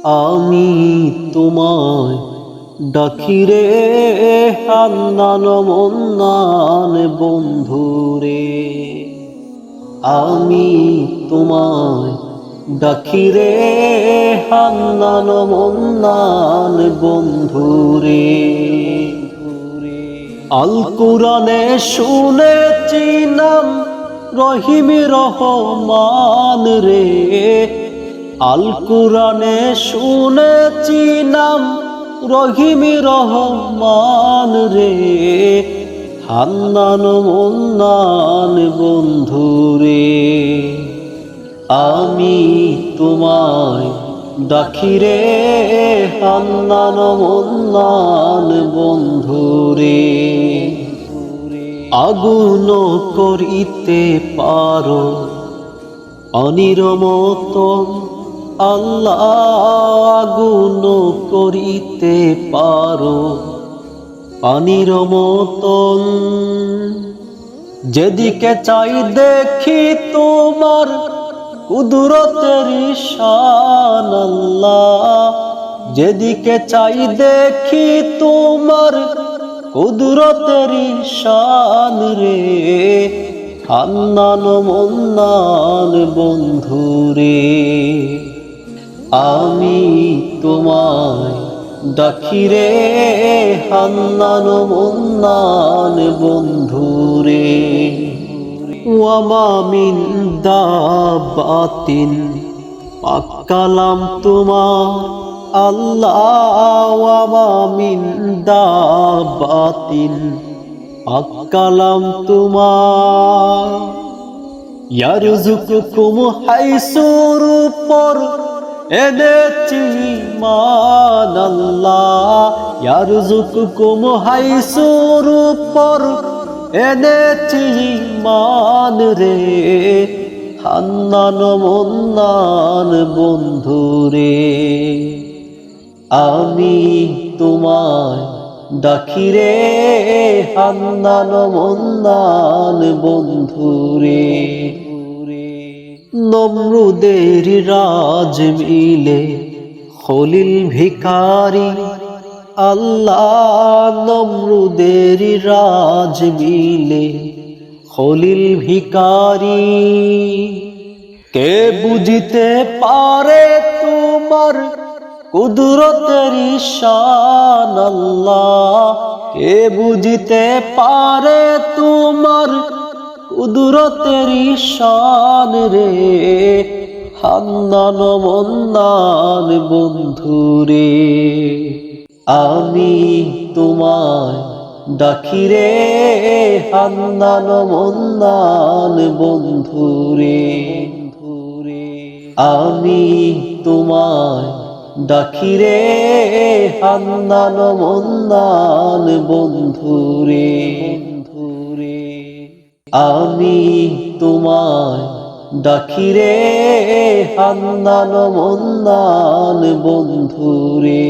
আমি তোমায় ডাকিরে হান্নান মন্নান বন্ধুরে। আমি তোমায় ডাকিরে হান্নান মন্নান বন্ধুরে। আল কুরআনে শুনেছি নাম রহিম রহমান রে। আল কুরআনে শুনেছি নাম রহিম রহমান রে। হান্নান মন্নান বন্ধুরে। আমি তোমায় ডাকিরে হান্নান মন্নান বন্ধুরে। আগুন করিতে পারো পানির মতন আল্লাহ, আগুন করিতে পারো পানির মতন। যেদিকে চাই দেখি তোমার কুদরতের শান আল্লাহ। যেদিকে চাই দেখি তোমার কুদরতের শান রে। হান্নান মন্নান বন্ধুরে। আমি তোমায় ডাকিরে হান্নান মন্নান বন্ধুরে। ওয়ামা মিন দাব্বাতিন পাক কালাম তোমার আল্লাহ। ওয়ামা মিন দাব্বাতিন পাক কালাম তোমার। ইয়ারযুকুকুম হাইসুর উপর এনেছি ঈমান আল্লাহ। ইয়ারযুকুকুম হাইসুর উপর এনেছি ঈমান রে। হান্নান মন্নান বন্ধুরে। আমি তোমায় ডাকিরে হান্নান মন্নান বন্ধুরে। নমরুদের রাজ মিলে খলিল ভিখারি আল্লাহ। নমরুদের রাজ মিলে খলিল ভিখারি। কে বুঝিতে পারে তোমার কুদরতের শান আল্লাহ। কে বুঝিতে পারে তোমার কুদরতের শান রে। হান্নান মন্নান বন্ধুরে। আমি তোমায় ডাকিরে হান্নান মন্নান বন্ধুরে। আমি তোমায় ডাকিরে হান্নান মন্নান বন্ধুরে। আমি তোমায় ডাকিরে হান্নান মন্নান বন্ধুরে।